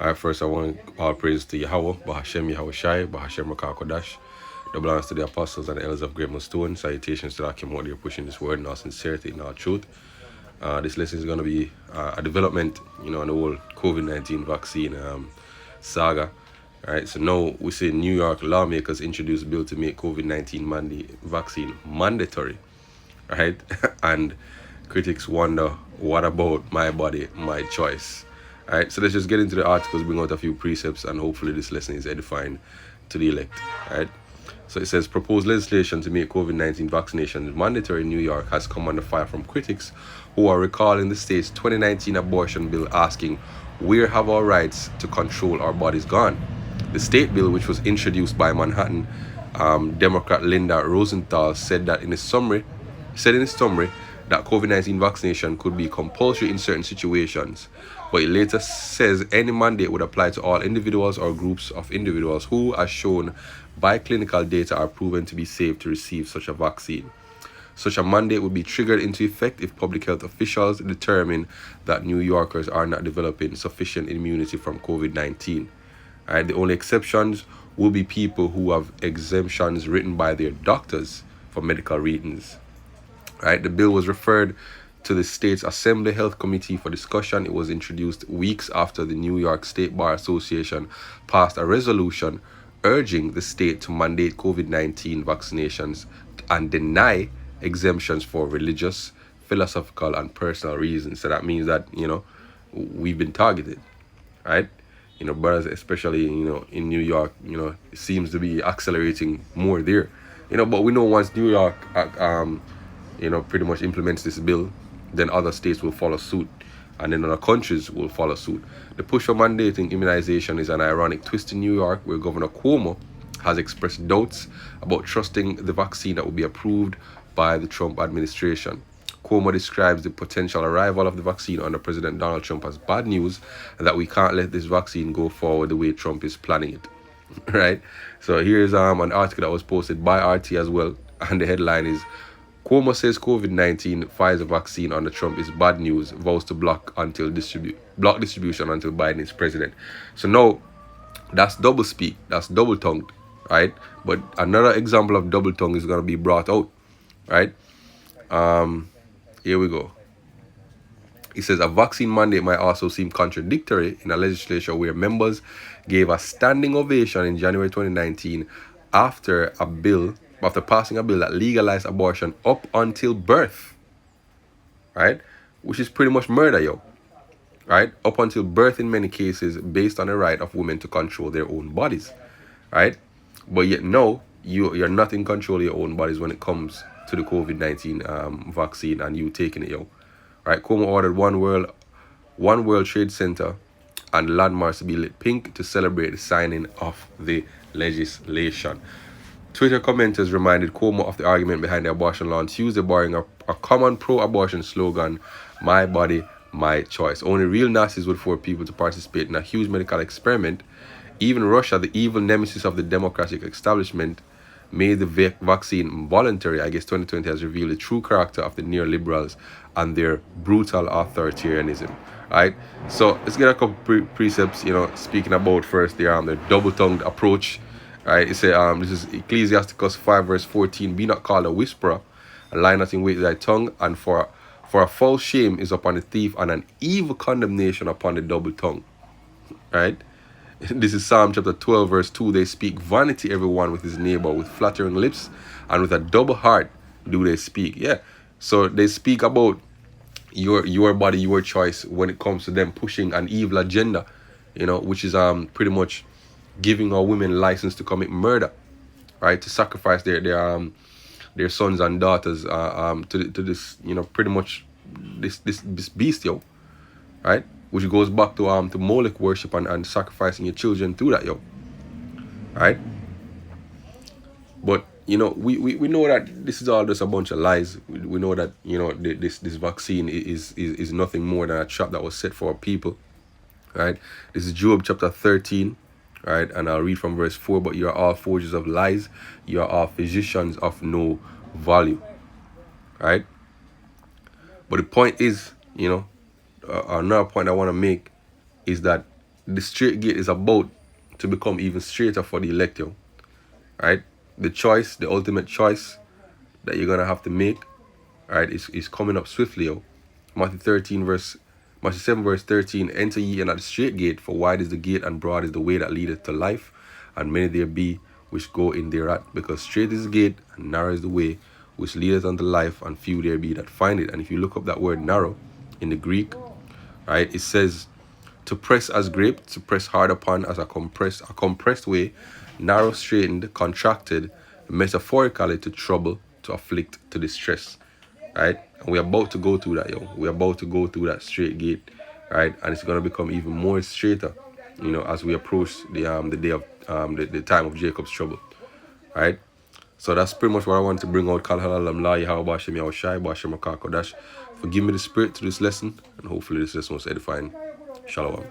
All right, first I want all praise to Yahweh, Bahashem Yahweh Shai, Bahashem Rakah Kodash. Double honors to the apostles and the elders of Great Stone. Salutations to that came out there pushing this word in all sincerity, in all truth. This lesson is going to be a development, on the whole COVID-19 vaccine saga. All right, so now we see New York lawmakers introduce a bill to make COVID-19 vaccine mandatory. Right? And critics wonder, what about my body, my choice? All right, so let's just get into the articles, bring out a few precepts, and hopefully this lesson is edifying to the elect. All right. So it says proposed legislation to make COVID-19 vaccinations mandatory in New York has come under fire from critics who are recalling the state's 2019 abortion bill, asking, where have our rights to control our bodies gone? The state bill, which was introduced by Manhattan Democrat Linda Rosenthal, said in its summary that COVID-19 vaccination could be compulsory in certain situations, but it later says any mandate would apply to all individuals or groups of individuals who, as shown by clinical data, are proven to be safe to receive such a vaccine. Such a mandate would be triggered into effect if public health officials determine that New Yorkers are not developing sufficient immunity from COVID-19. Right, the only exceptions will be people who have exemptions written by their doctors for medical reasons. Right, the bill was referred to the state's Assembly Health Committee for discussion. It was introduced weeks after the New York State Bar Association passed a resolution urging the state to mandate COVID-19 vaccinations and deny exemptions for religious, philosophical, and personal reasons. So that means that, we've been targeted, right? Brothers, especially, in New York, it seems to be accelerating more there. But we know once New York, pretty much implements this bill, then other states will follow suit, and then other countries will follow suit. The push for mandating immunization is an ironic twist in New York, where Governor Cuomo has expressed doubts about trusting the vaccine that will be approved by the Trump administration. Cuomo describes the potential arrival of the vaccine under President Donald Trump as bad news, and that we can't let this vaccine go forward the way Trump is planning it. Right? So here's an article that was posted by RT as well, and the headline is, Cuomo says COVID-19 Pfizer vaccine under Trump is bad news, vows to block distribution until Biden is president. So now, that's double speak, that's double tongued, right? But another example of double tongue is going to be brought out, right? Here we go. It says a vaccine mandate might also seem contradictory in a legislature where members gave a standing ovation in January 2019 after passing a bill that legalized abortion up until birth, right? Which is pretty much murder, yo. Right? Up until birth in many cases, based on the right of women to control their own bodies, right? But yet no, you're not in control of your own bodies when it comes to the COVID-19 vaccine and you taking it, yo. Right? Cuomo ordered One World Trade Center and landmarks to be lit pink to celebrate the signing of the legislation. Twitter commenters reminded Cuomo of the argument behind the abortion law on Tuesday, borrowing a common pro-abortion slogan, "My body, my choice." Only real Nazis would force people to participate in a huge medical experiment. Even Russia, the evil nemesis of the democratic establishment, made the vaccine voluntary. I guess 2020 has revealed the true character of the neoliberals and their brutal authoritarianism. Right? So let's get a couple precepts, speaking about first the double-tongued approach. Right? It says, this is Ecclesiasticus 5 verse 14, be not called a whisperer, and lie not in wait thy tongue, and for a false shame is upon the thief, and an evil condemnation upon the double tongue. Right? This is Psalm chapter 12 verse 2. They speak vanity everyone with his neighbor, with flattering lips, and with a double heart do they speak. Yeah. So they speak about your body, your choice when it comes to them pushing an evil agenda, which is pretty much giving our women license to commit murder, right? To sacrifice their sons and daughters to this, pretty much this beast, yo, right? Which goes back to Moloch worship and sacrificing your children through that, yo, right? But we know that this is all just a bunch of lies. We know that this vaccine is nothing more than a trap that was set for our people, right? This is Job chapter 13. Right, and I'll read from verse 4. But you are all forgers of lies, you are all physicians of no value. Right? But the point is, another point I want to make is that the straight gate is about to become even straighter for the elect, yo. Right? The choice, the ultimate choice that you're gonna have to make, right, is coming up swiftly, yo. Matthew 7 verse 13, enter ye in at the straight gate, for wide is the gate and broad is the way that leadeth to life, and many there be which go in thereat, because straight is the gate and narrow is the way which leadeth unto life, and few there be that find it. And if you look up that word narrow in the Greek, right, it says to press as grape, to press hard upon as a compressed way, narrow, straightened, contracted, metaphorically to trouble, to afflict, to distress, right? And we're about to go through that, yo. We're about to go through that straight gate, right? And it's gonna become even more straighter, you know, as we approach the day of the time of Jacob's trouble, right? So that's pretty much what I want to bring out. Forgive me the spirit to this lesson, and hopefully this lesson was edifying. Shalom.